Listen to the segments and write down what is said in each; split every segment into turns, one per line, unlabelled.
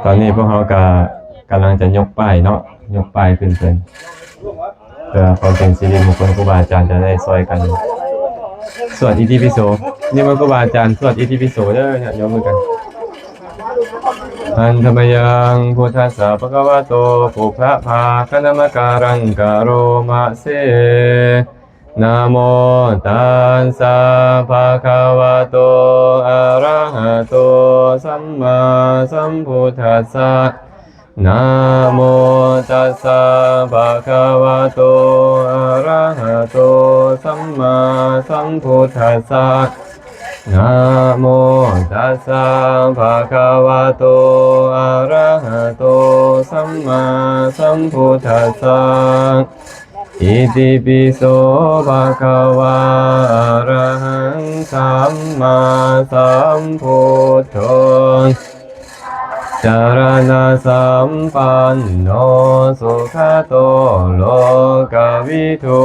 ตอนนี้พวกเขากำลังจะยกป้ายเนาะยกป้ายขึ้นเป็นเพื่อความเป็นสิริมงคลครูบาอาจารย์จะได้ซอยกันสวดอิติปิโสนี่มันครูบาอาจารย์สวดอิติปิโสเด้อเนี่ยยกมือกันอันธรรมยังพุทธัสสะภะคะวะโตปุพพะภาคะนามการังกะโรมะเสนะโมตัสสะภะคะวะโตอะระหะโตสัมมาสัมพุทธัสสะนะโมตัสสะภะคะวะโตอะระหะโตสัมมาสัมพุทธัสสะนะโมตัสสะภะคะวะโตอะระหะโตสัมมาสัมพุทธัสสะอิติปิโสภะคะวะอะระหังสัมมาสัมพุทโธจารณะสัมปันโนสุขโตโลกวิทู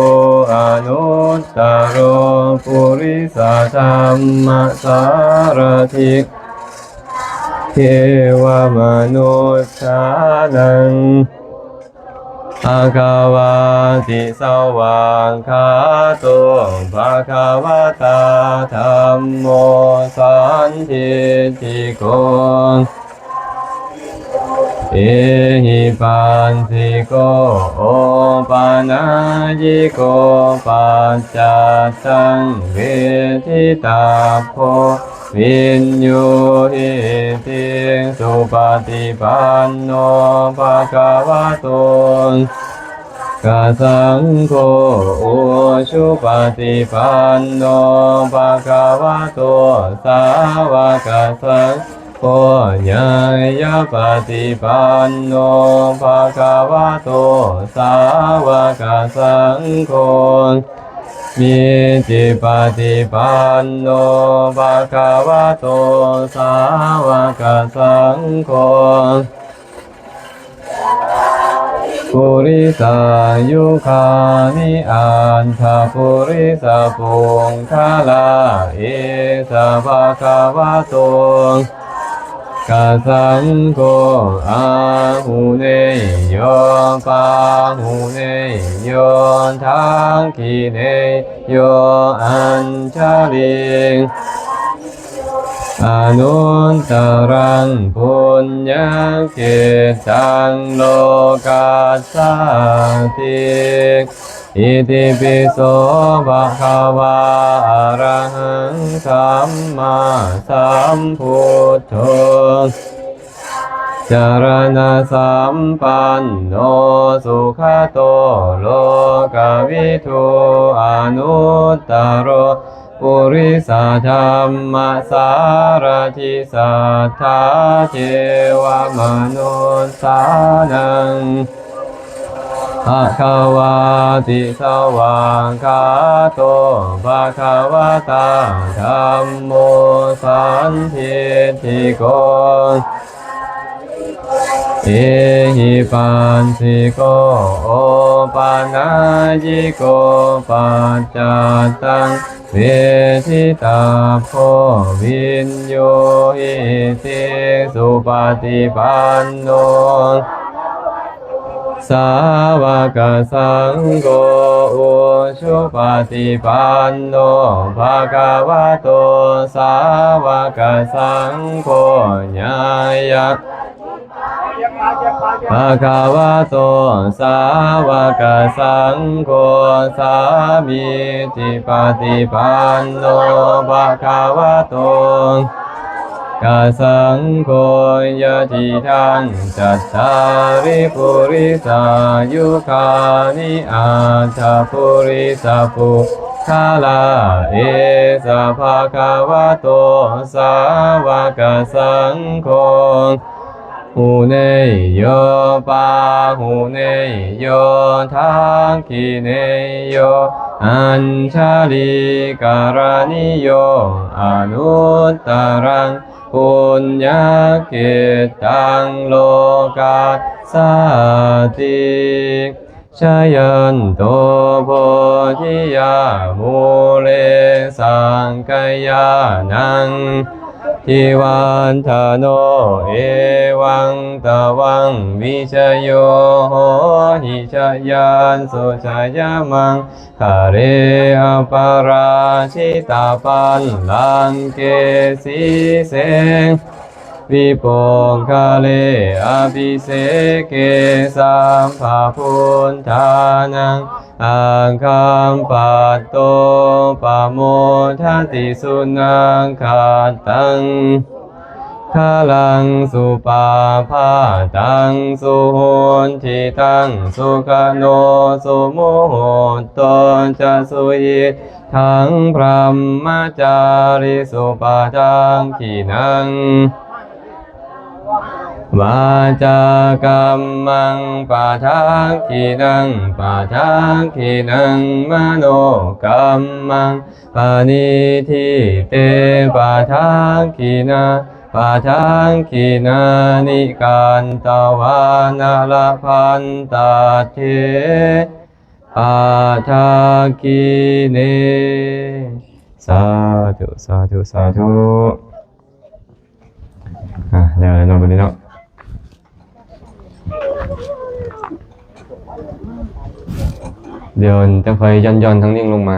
อนุตตโรปุริสธรรมสารถิเทวมนุษย์ชานังอาคาวาติสว่างคาโตภะคะวะตาธัมโมสันทิติโกเอหิปัสสิโกโอปานายิโกปัจจัตตังเวทิตาโพวินโยหิติสุปฏิปันโนภะคะวะโตกัสสังโฆอุชุปฏิปันโนภะคะวะโตสาวกสังโฆญาญาปฏิปันโนภะคะวะโตสาวกสังโฆมิจิปฏิปันโนภะคะวะโตสาวกสังโฆปุริสายุคานิอันทปุริสปุงคาลาเอสะภะคะวะโตกัสสังโฆอาหุเนโยปาหุเนโยทังคิเนโยอัญชลิงอนุตตรังปุญญเกตังโลกัสสติอิติปิโสภะคะวะอะระหังสัมมาสัมพุทโธจารณะสัมปันโนสุขโตโลกวิทูอนุตตโรปุริสธรรมสารถิสัทธาเทวมนุษย์สานังภะคะวะติสวากขาโตภะคะวะตาธัมโมสันทิติโกเอหิปัสสิโกโอปานายิโกปัจจัตตังเวทิตาโพวินโยหิติสุปฏิปันโนสาวกสังโฆอุชุปฏิปันโนภะคะวะโตสาวกสังโฆญาญาภะคะวะโตสาวกสังโฆสามิจิปฏิปันโนภะคะวะโตกัสสังโฆยะติทังจัตตาริปุริสายุคานิอัตถปุริสปุคาลาเอสะภะคะวะโตสาวกสังโฆหูเนโยปาหูเนโยทังคิเนโยอัญชลิการณิโยอนุตตรังปุญญเกตังโลกัสสติชยันโตโพธิยามูเลสังกายานัง ทิวันทโนเอวังตวังวิชโยโหหิชยานสุชยมังคาเรอปาราชิตาปันลังเกสีเสงวิปุงคาเลอภิเสเกสัมภาพุทธานังอังคัมปัตโตปะโมทัตติสุนังขาตังคาลังสุปาพาตังสุโหนทิตังสุขโนสุโมโหตจะสุยิทังพรหมจาริสุปาทังขีนังวาจากัมมังปาทังขีนังปาทังขีนังมโนกัมมังปานิทิเตปาทังขีนาปาทังขีนานิกันตวานาลพันตาเทปาทังขีเนสาธุสาธุสาธุแล้วนอนบนนี้เนาะเดี๋ยวจะค่อยย่อนทั้งนิ่งลงมา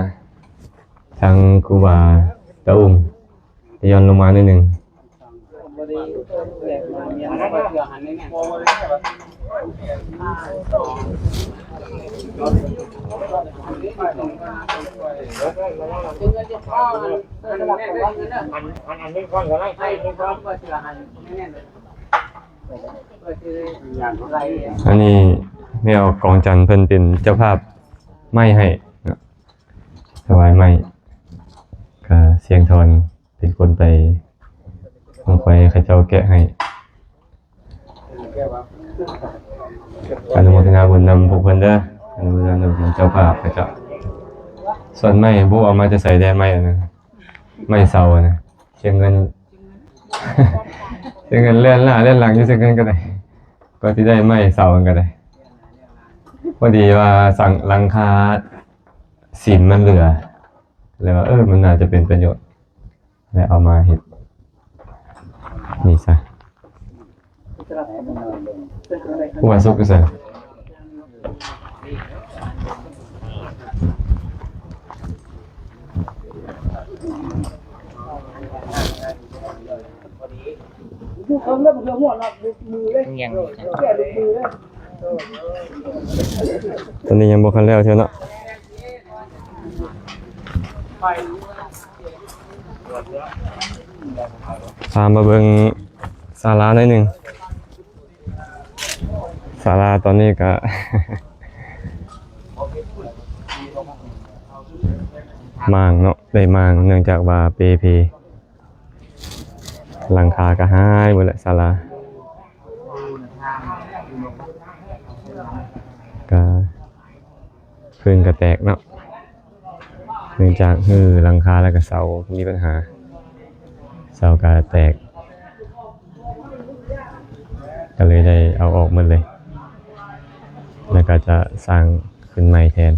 ทางครูบาตะอุ่มจะย่อนลงมานิดนึงอันนี้แมวกองจันทร์เพิ่นเป็นเจ้าภาพไม้ให้ถวายไม้ก็เสียงทอนเป็นคนไปลงไปข้าเจ้าแกะให้อนุโมทนาบุญนำพวกเพิ่นเด้ออนุโมทนาบุญเจ้าภาพข้าเจ้าส่วนไม้บ่เอามาจะใส่แดนไม้นะไม้เสานะเชียงเงิน เชียงเงินเลื่อนหน้าเลื่อนหลังอยู่เชียงเงินก็ได้ก็สิได้ไม้เสาก็ได้พอดีว่าสั่งหลังคาสินมันเหลือเลยว่ามันน่าจะเป็นประโยชน์เลยเอามาเฮ็ดนี่ซะผู้ว่าสุขซะตอนนี้ยังบ่คันแล้วเชียวเนาะพามาเบิ่งศาลาหน่อยหนึ่งศาลาตอนนี้ก็ มางเนาะได้มางเนื่องจากว่าเปเพหลังคาก็หายหมดแล้วศาลาก็พื้นก็แตกเนาะเนื่องจากหลังคาแล้วก็เสามีปัญหาเสาก็แตกก็เลยได้เอาออกหมดเลยแล้วก็จะสร้างขึ้นใหม่แทน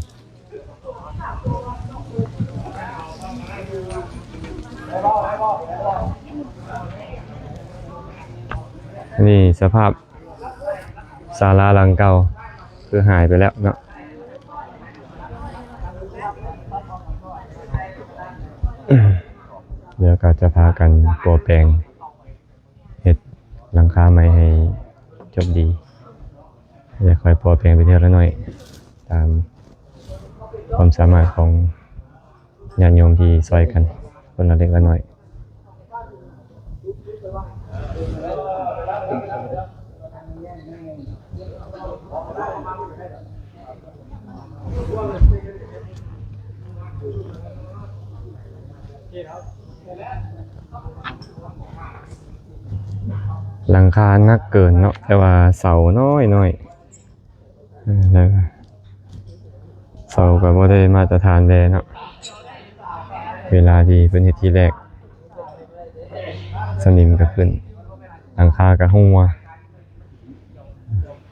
นี่สภาพศาลาหลังเก่าคือหายไปแล้วเนาะเดี๋ยวก็จะพากันปรับแปลงเฮ็ดหลังคาใหม่ให้จบดีจะค่อยปรับแปลงไปเทีละหน่อยตามความสามารถของญาติโยมที่ซอยกันคนละเล็กละน้อยหลังคานักเกินเนาะแต่ว่าเสาน้อยแล้วเสาก็บ่ได้มาตรฐานแลเนาะเวลาที่เพิ่นเฮ็ดทีแรกสนิมก็ขึ้นหลังคาก็หัว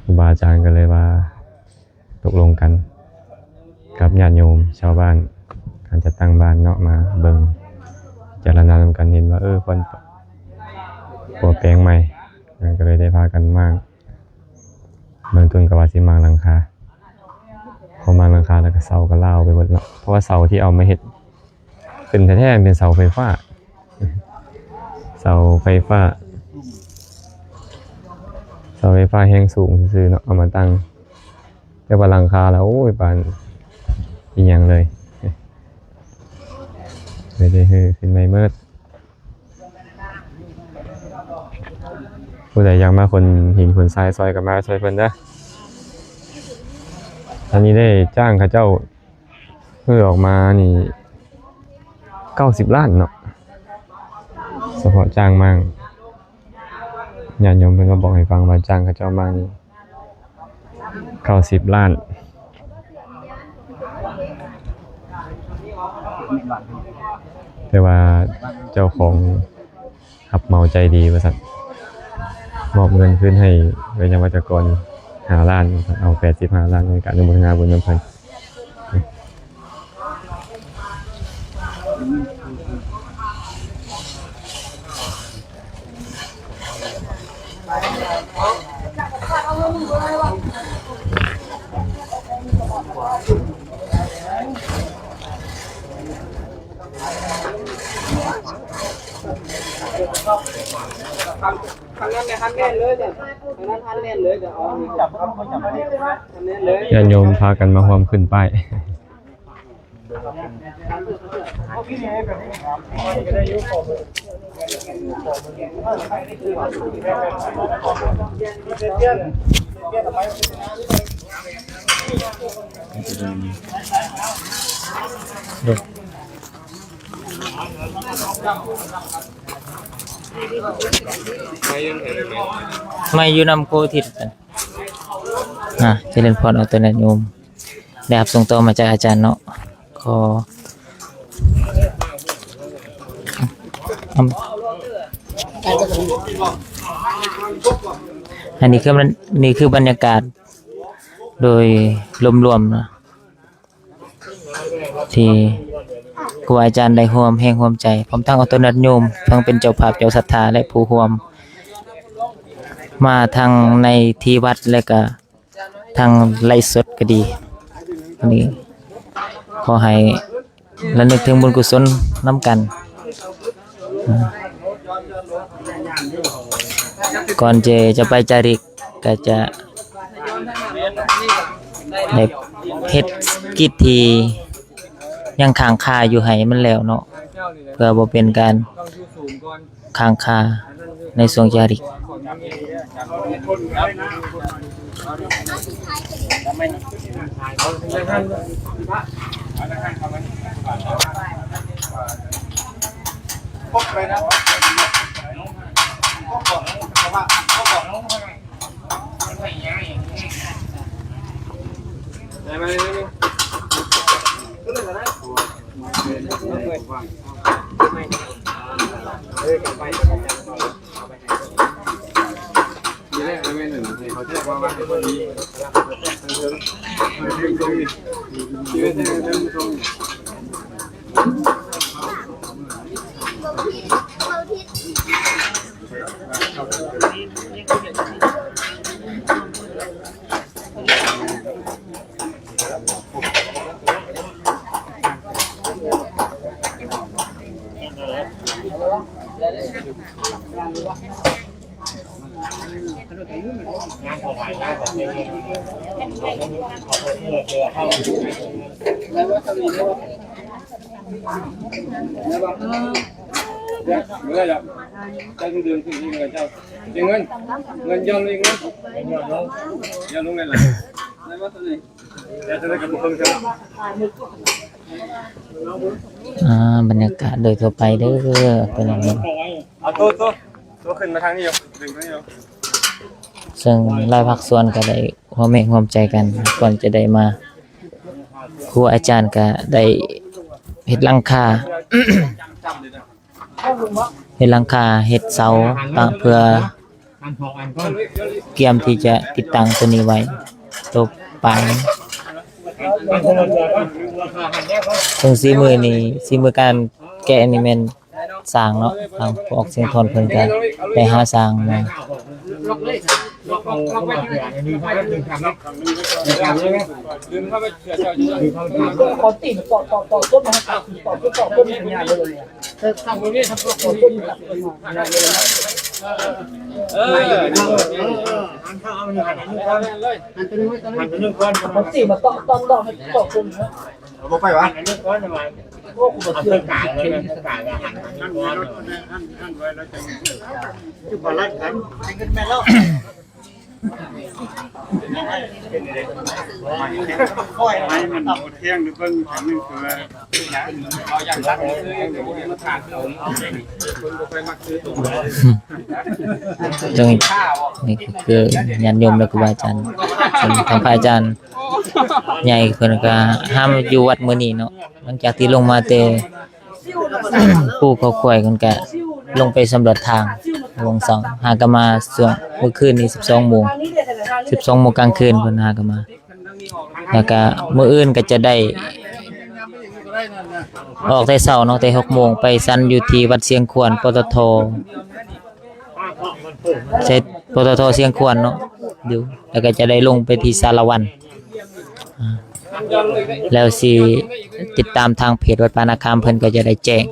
ครูบาอาจารย์ก็เลยว่าตกลงกันกับญาติโยมชาวบ้านการจัดตั้งบ้านเนาะมาเบิ่งเจรณานำกันเห็นว่าควร หัวแปลงใหม่ก็เลยได้พากันมากเบื้องต้นก็ว่าสิมางหลังคาพอมางหลังคาแล้วก็เสาก็เล่าไปหมดเนาะเพราะว่าเสาที่เอามาเฮ็ดเป็นแท้ๆเป็นเสาไฟฟ้าเสาไฟฟ้าแห้งสูงซื่อๆเนาะเอามาตั้งแต่ว่าหลังคาแล้วโอ้ยปานอีหยังเลยเลยได้ฮือขึ้นไม่เมิดผู้ใดอยากมาคนหินคนทรายซอยกับมาซอยเพิ่นเด้อตอนนี้ได้จ้างเขาเจ้าเพื่อออกมานี่90 ล้านเนาะเฉพาะจ้างมั่งญาติโยมเพิ่นก็บอกให้ฟังว่าจ้างเขาเจ้ามานี่90 ล้านแต่ว่าเจ้าของรับเหมาใจดีว่าซั่นมอบเงินคืนให้เวยวัจกร5 ล้านเอา85 ล้านในการอนุโมทนาบุญนำเพิ่นญาติโยมพากันมาร่วมขึ้นป้าย
ไม่อยู่นำโคทิศกันเจริญพรเอาตัวนั้นโยมได้รับส่งต่อมาจากอาจารย์เนาะก็อันนี้คือบรรยากาศโดยรวมๆนะที่ครูอาจารย์ได้ร่วมแห่งร่วมใจพร้อมทั้งเอาตัวนัดโยมทั้งเป็นเจ้าภาพเจ้าศรัทธาและผู้ร่วมมาทางในที่วัดและก็ทางไลฟ์สดก็ดีอันนี้ขอให้ระลึกถึงบุญกุศลน้ำกันก่อนจะไปจาริกก็จะได้เฮ็ดกิจที่ยังค้างคาอยู่ให้มันแล้วเนาะเพื่อบ่เป็นการค้างคาในช่วงจาริกบรรยากาศโดยทั่วไปเด้อเป็นอย่างนี้
เอาตัวขึ้นมาทางนี้อยู่ดึงทางนี้อยู่
ซึ่งรายภาคส่วนก็ได้ร่วมแรงร่วมใจกันก่อนจะได้มาครูอาจารย์ก็ได้เฮ็ดหลังคา เฮ็ดหลังคาเฮ็ดเสาเพื่อเตรียมที่จะติดตั้งตัวนี้ไว้ตัวปลายซึ่งสีมือการแกะนี่แม่น สร้างเนาะทางผู้ออกเสียงทนเพิ่นก็ได้หาสร้างมา
บ่ไปวะ
จังนี่คือญาติโยมและครูบาอาจารย์ส่วนทางพระอาจารย์ใหญ่เพิ่นก็ห้ามอยู่วัดมื้อนี้เนาะหลังจากที่ลงมาแต่ ผู้เขาข่วยเพิ่นก็ลงไปสำรวจทางวงสองหากันมาช่วงเมื่อคืนนี้12 โมง 12 โมงกลางคืนเพิ่นหากันมาแล้วก็มื้ออื่นก็จะได้ออกแต่เช้าเนาะแต่6 โมงไปซันอยู่ที่วัดเสียงขวนปตทใช่ปตทเสียงขวนเนาะอยู่แล้วก็จะได้ลงไปที่สารวันแล้วสิติดตามทางเพจวัดปานาคามเพิ่นก็จะได้แจ้ง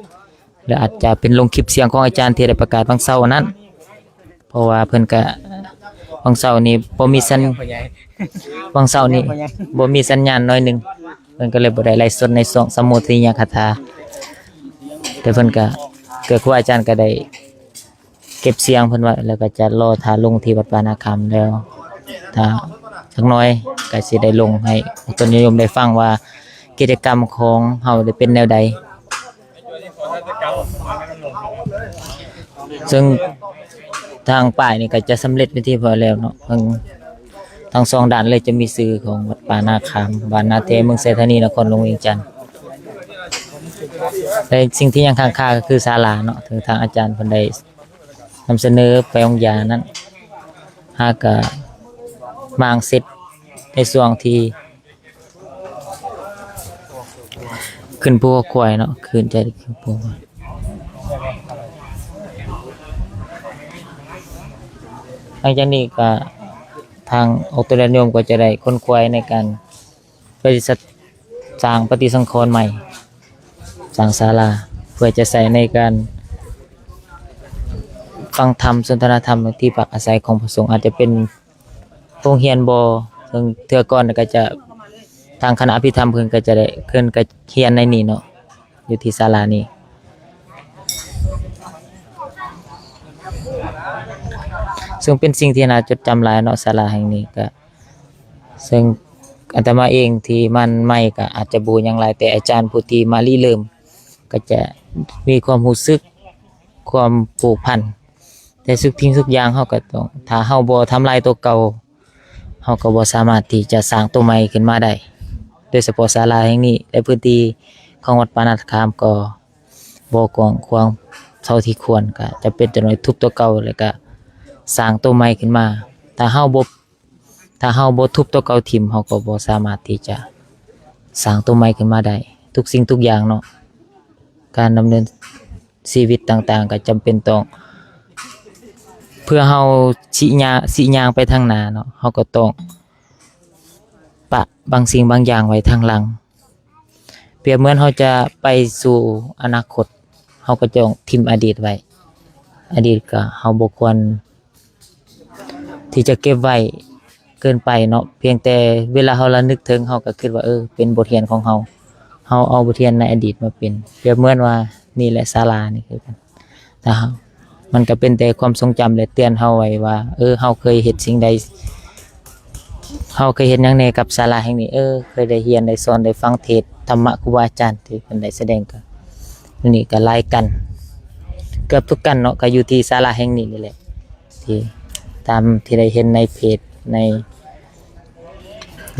แล้วอาจจะเป็นลงคลิปเสียงของอาจารย์ที่ได้ประกาศบางเช้านั้นเพราะว่าเพิ่นก็บางเช้านี้บ่มีสัญบางเช้านี้บ่มีสัญญาณน้อยหนึงเพิ่นก็เลยบ่ได้ไลฟ์สดในสมุทรยคาถาแต่เพิ่นก็ครูอาจารย์ก็ได้เก็บเสียงเพิ่นไว้แล้วก็จะรอท่าลงที่วัดปานาคามแล้วถ้าสักน้อยก็สิได้ลงให้ต้นนิยมได้ฟังว่ากิจกรรมของเฮาได้เป็นแนวใดซึ่งทางป้ายนี่ก็จะสำเร็จเป็นที่พอแล้วเนาะทั้งสองด้านเลยจะมีชื่อของวัดปานาคามบ้านนาเทเมืองเสธานีนครหลวงเวียงจันทน์แต่สิ่งที่ยังค้างคาก็คือศาลาเนาะถึงทางอาจารย์เพิ่นได้นำเสนอไปองค์ยานั้นหากก็มางเสร็จในช่วงที่ขึ้นภูควายเนาะขึ้นใจขึ้นภูหลังจากนี้ก็ทางอุตรนิยมก็จะได้ค้นคว้าในการปฏิสัทสร้างปฏิสังขรณ์ใหม่สร้างศาลาเพื่อจะใช้ในการฟังธรรมสนทนาธรรมที่พักอาศัยของพระสงฆ์อาจจะเป็นโรงเรียนบ่ซึ่งเทื่อก่อนก็จะทางคณะอภิธรรมเพิ่นก็จะได้เพิ่นก็เขียนในนี้เนาะอยู่ที่ศาลานี้ซึ่งเป็นสิ่งที่น่าจดจำหลายเนาะศาลาแห่งนี้ก็ซึ่งอาตมาเองที่มันใหม่ก็อาจจะบ่หยังหลายแต่อาจารย์ผู้ที่มาริเริ่มก็จะมีความรู้สึกความผูกพันแต่ทุกทิ้งทุกอย่างเฮาก็ต้องถ้าเฮาบ่ทำลายตัวเก่าเฮาก็บ่สามารถที่จะสร้างตัวใหม่ขึ้นมาได้โดยเฉพาะศาลาแห่งนี้และพื้นที่ของวัดปานาคามก็บ่กว้างขวางเท่าที่ควรก็จะเป็นแต่น้อยทุบตัวเก่าแล้วก็สร้างตัวใหม่ขึ้นมาถ้าเฮาบ่ทุบตัวเก่าทิ่มเฮาก็บ่สามารถที่จะสร้างตัวใหม่ขึ้นมาได้ทุกสิ่งทุกอย่างเนาะการดำเนินชีวิตต่างๆก็จำเป็นต้องเพื่อเฮาสิย่างไปทางหน้าเนาะเฮาก็ต้องปะบางสิ่งบางอย่างไว้ทางหลังเปรียบเหมือนเฮาจะไปสู่อนาคตเฮาก็ต้องทิ่มอดีตไว้อดีตก็เฮาบ่ควรที่จะเก็บไว้เกินไปเนาะเพียงแต่เวลาเฮาระลึกถึงเฮาก็คิดว่าเป็นบทเรียนของเฮาเอาบทเรียนในอดีตมาเป็นเปรียบเหมือนว่านี่แหละศาลานี่คือกันแต่มันก็เป็นแต่ความทรงจำและเตือนเฮาไว้ว่าเฮาเคยเฮ็ดสิ่งใดเฮาเคยเฮ็ดหยังแหน่กับศาลาแห่งนี้เคยได้เรียนได้สอนได้ฟังเทศน์ธรรมะครูบาอาจารย์ที่เพิ่นได้แสดงกันนี่ก็หลายกันเกือบทุกกันเนาะก็อยู่ที่ศาลาแห่งนี้นี่แหละที่ตามที่ได้เห็นในเพจใน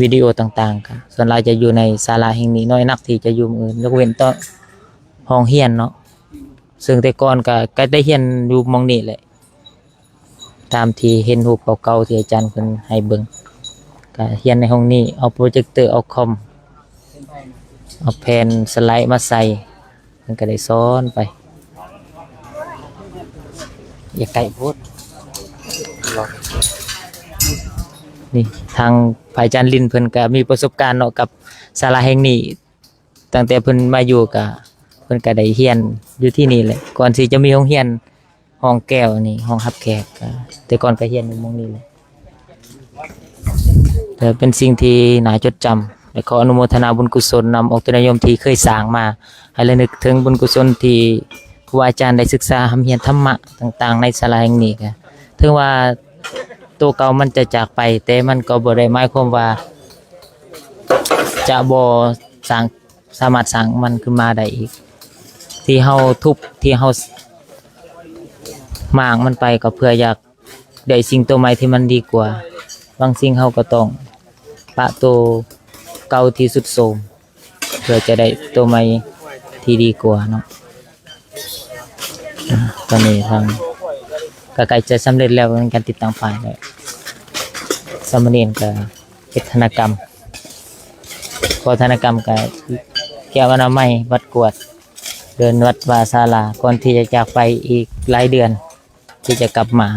วิดีโอต่างๆก็ส่วนหลายจะอยู่ในศาลาแห่งนี้น้อยนักที่จะอยู่อื่นยกเว้นต่อห้องเรียนเนาะซึ่งแต่ก่อนก็ได้เรียนอยู่หม้องนี้แหละตามที่เห็นรูปเก่าๆที่อาจารย์เพิ่นให้เบิ่งก็เรียนในห้องนี้เอาโปรเจคเตอร์เอาคอมเอาแผ่นสไลด์มาใส่เพิ่นก็ได้สอนไป อย่าไกลโพดนี่ทางฝ่ายจันลินเพิ่นก็มีประสบการณ์เนาะกับศาลาแห่งนี้ตั้งแต่เพิ่นมาอยู่ก็เพิ่นก็ได้เรียนอยู่ที่นี่แหละก่อนที่จะมีโรงเรียนห้องแก้วนี่ห้องรับแขกก็แต่ก่อนก็เรียนอยู่หม้องนี้แหละแต่เป็นสิ่งที่น่าจดจำและขออนุโมทนาบุญกุศลนำองค์ตุนยมที่เคยสร้างมาให้ระลึกถึงบุญกุศลที่ครูอาจารย์ได้ศึกษาหำเรียนธรรมะต่างๆในศาลาแห่งนี้ก็ถึงว่าตัวเก่ามันจะจากไปแต่มันก็บ่ได้หมายความว่าจะบ่สร้างสามารถสร้างมันขึ้นมาได้อีกที่เฮาทุบที่เฮามางมันไปก็เพื่ออยากได้สิ่งตัวใหม่ที่มันดีกว่าบางสิ่งเฮาก็ต้องปะตัวเก่าที่สุดโทรมเพื่อจะได้ตัวใหม่ที่ดีกว่าเนาะตอนนี้ทางก็ใกล้จะสำเร็จแล้วในการติดตั้งไฟแล้วสามเณรก็เฮ็ดธนกรรมพอธนกรรมก็แก้วอนามัยวัดกวดเดินวัดวาศาลาก่อนที่จะจากไปอีกหลายเดือนที่จะกลับมา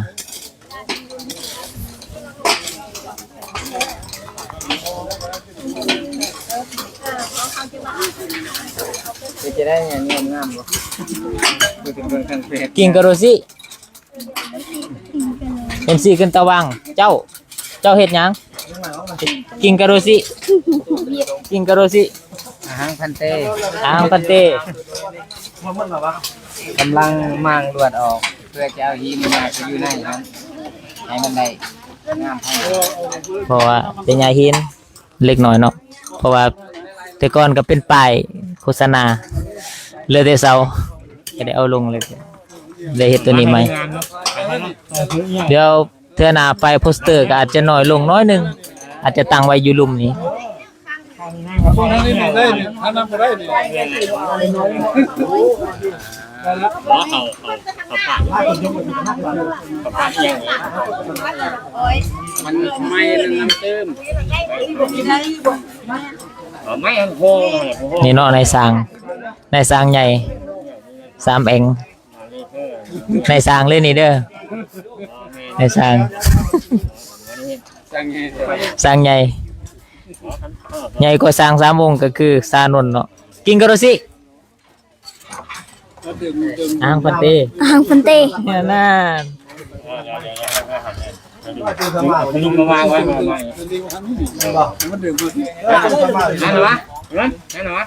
จะได้งามงามบ่ดูถึงเรื่องการเฟซ
กินกะโรซิเอ็มซีขึ้นตะวังเจ้าเฮ็ดหยังกินกะโรซิกินกะโรซิ
อาหารพันเต้
ปันเต
กำลังมางลวดออกเพื่อจะเอาหินมาไปอยู่ในนั้นให้มันได้งามให้
เพราะว่าเป็นยาหินเล็กน้อยเนาะเพราะว่าแต่ก่อนก็เป็นป้ายโฆษณาเหลือแต่เสาก็ได้เอาลงเลยได้เฮ็ดตัวนี้ใหม่เดี๋ยวเทื่อหน้าไปโปสเตอร์ก็อาจจะน้อยลงน้อยหนึงอาจจะตั้งไว้อยู่หลุมนี้
มันไม่น้ำเติมไม่อันโค
นี่เนาะในสร้างใหญ่3เองในสร้างเลยนี่เด้อในสร้าง สร้างใหญ่ใหญ่กว่าสร้าง3องค์ก็คือสานนท์เนาะกินกะโรซิอ่างปันเต
Hàng phân tê
เนี่ยน่า
ลุงมาวางไว้มาใหม่นั่นเหรอวะนั่นเหรอวะ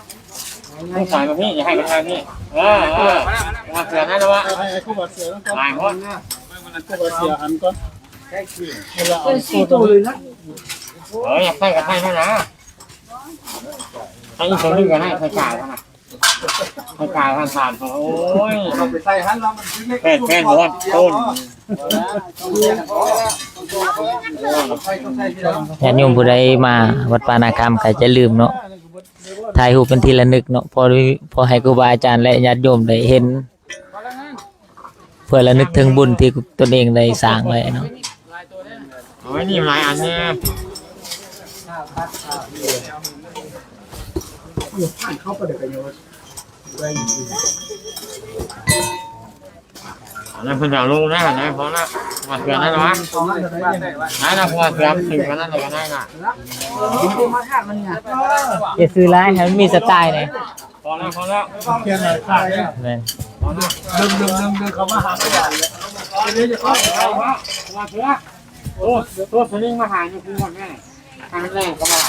ต้องใส่มาพี่อย่าให้มันทางนี่มาเสือนั่นเหรอวะลายหมดอยากใส่กับใส่นั่นนะให้อีกคนนึงก็ให้ใส่กาวนะใส่กาวผ่านโอ้ยแค่หัวต้น
ญาติโยมผู้ใดมาวัดปานาคามก็จะลืมเนาะถ่ายรูปเป็นที่ระลึกเนาะพอให้ครูบาอาจารย์และญาติโยมได้เห็นเพื่อระลึกถึงบุญที่ตนเองได้สร้างไว้เนาะ
โอ้ยนี่หลายอันเนี่ยนั่นเพิ่งจะลงได้ไหนเพราะน่ะมาเสือนั่นหรอวะนั่นนะพอเสือถึงกันนั่นเลยก็ได้น่ะ
อย่าซื้อร้ายให้มันมีสไตล์หน่อย
พอแล้ว
แม่น
เขามาหาตัวเดี๋ยวจะเข้ามาเสือโอ้ตัวสลิงมาหาอยู่คือคนแม่ทางแรกก็มาหา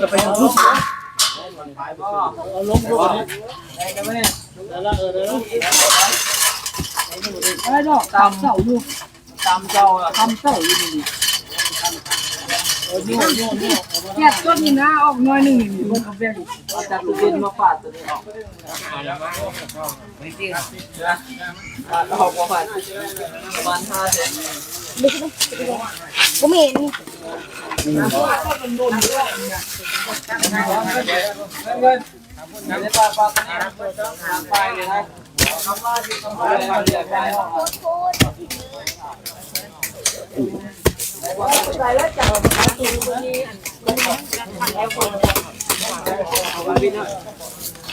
จะไปทุบลงดูตามเสาอยู่ตามเจ้าทำเสาอยู่นี่แค่ต้นนี้นะออกน้อยหนึ่งนี่มันเขาแบ่งอาจารย์ตุดินมาฟาดตัวนี้ออกไม่จริงออกมาฟาดประมาณ5 เซน
Bố mẹ đi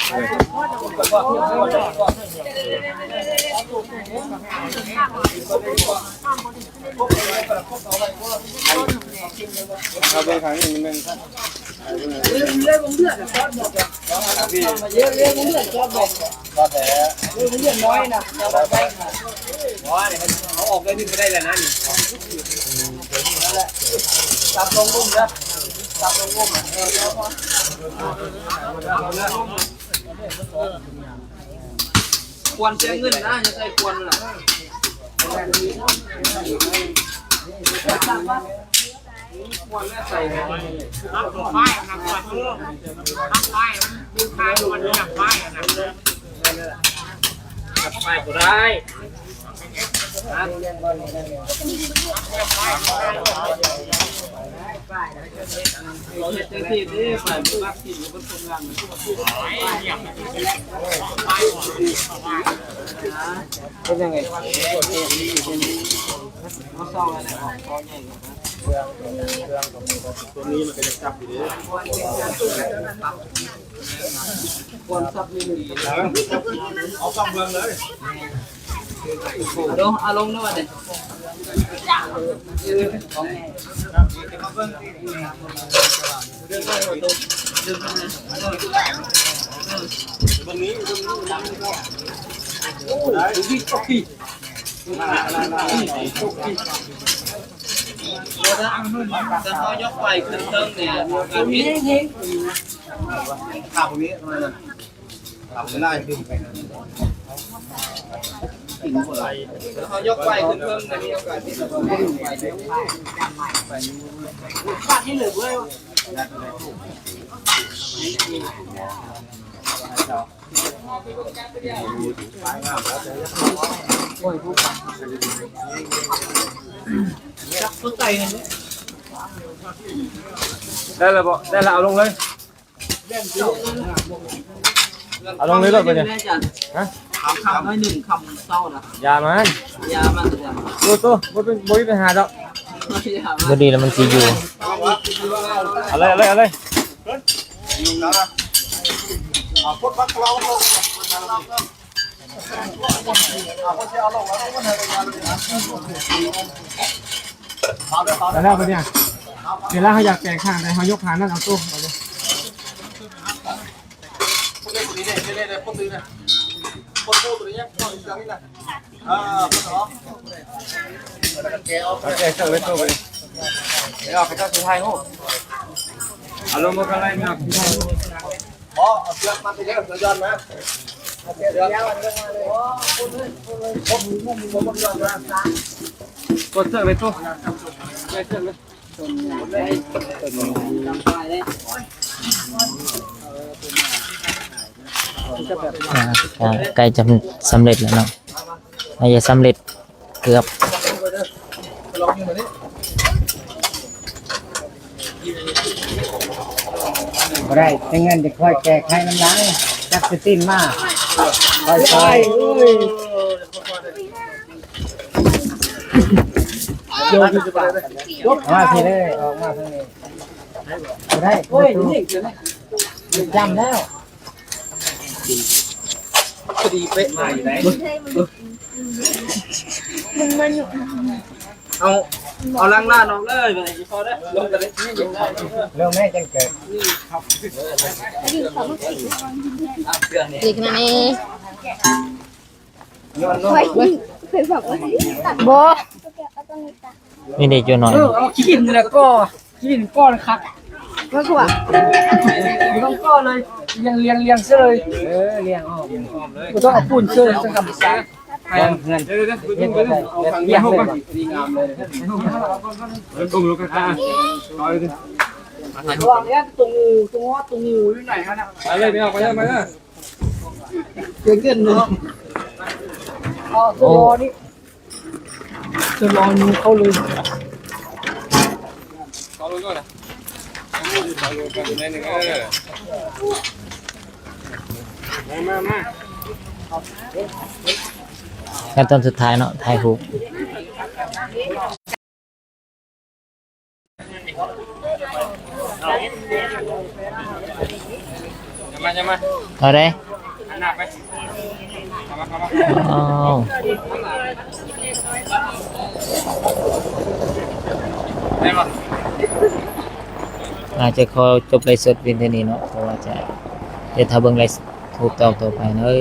เ
เอาไปทางนี้มันครับเขาออกได้นี่ไม่ได้แล้วนะนี่จับลงลุ่มนะจับลงลุ่มควรเสียเงินนะจะใช้ควรล่ะควรแล้วใส่รับตัวป้ายนะควรรับป้ายมีทางควรจับป้ายนะจับป้ายก็ได้เราเห็นเต็มที่ที่ฝ่ายผู้รับผิดหรือบนคนงานเป็นยังไงเขาซ่องอะไรออกคอใหญ่ตัวนี้มันจะจับอยู่ดีควรซับนี่ดีเอาซ่อมเมืองเลยอารมณ์นะวันนี้วันนี้โอ้ยดีโอเคจะเขายกไปขึ้นเติมเนี่ยการวิ่งขับตรงนี้ขับไม่ได้ขึ้นไปเขายกไปขึ้นเพิ่มในมีโอกาสที่จะขึ้นไปฟาดให้เหลือเลยได้แล้วบ่ได้แล้วเอาลงเลยเอาลงเลยก่อนไปเนี่ยฮะคำให้หนึ่งคำเศร้านะยามันตัวบ่มีปัญหาดอก
บ่ดีแล้วมันสิอยู่
อะไรแล้วไปเนี่ยเดี๋ยวเขาอยากแกงข้างแต่เขายกขานั่นเอาตู้เอาเลยโอเคเสิร์ฟไปตู้ไปเดี๋ยวไปเจ้าสุดท้ายโอ้อารมณ์ก็อะไรไม่เอาสุดท้ายอ๋อเสือกมันจะเยอะเสือยอนไหมเสือยาวเลยกดเสิร์ฟไปตู้เสิร์ฟ
ใกล้จะสำเร็จแล้วเนาะน่าจะสำเร็จเกือบ
ได้แต่เงินจะค่อยแก้ไขน้ำล้างจับสิ้นมากค่อยโยนจะไปมาทีเลยออกมาทางนี้ได้โอ้ยจำแล้วพอดีเป๊ะมาอยู่ไหนเอาล้างหน้าน้องเลยไปพอได้ลงกันเลยเรื่องแม่จังเกิด
เด็กนั่นเองเคยบอกว่าโบ
นี่เด็กอยู่หน่อย
เอาขี้นแล้วก็ขี้นก้อนคัก
ก็คือว่า
ต้องก้อนเลยเลี้ยงเสื้อเลยเลี้ยงอ้อมก็ต้องเอาปูนเสื้อจังกับซ่าเงินเอาทางนี้เข้าไปดีงามเลยตุ้งลูกค้าต่อยดิวางเนี้ยตรงงูอยู่ไหนกันนะไปเลยไม่เอาไปเลยเกินเลยตัวรอนี่จะรองูเข้าเลยเข้าเลยก่อนนะเข้าเลยกันนิดนึงมา
ขั้นตอนสุดท้ายเนาะถ่ายรูป
จะมา
เอาได้
หันหน้าไปเข้ามา
อ้าว
ได้ป่ะ
อาจจะขอจบไลฟ์สดเพียงเท่านี้เนาะเพราะว่าจะเดี๋ยวถ้าเบิ่งไลฟ์ถูกต่อไปเนาะ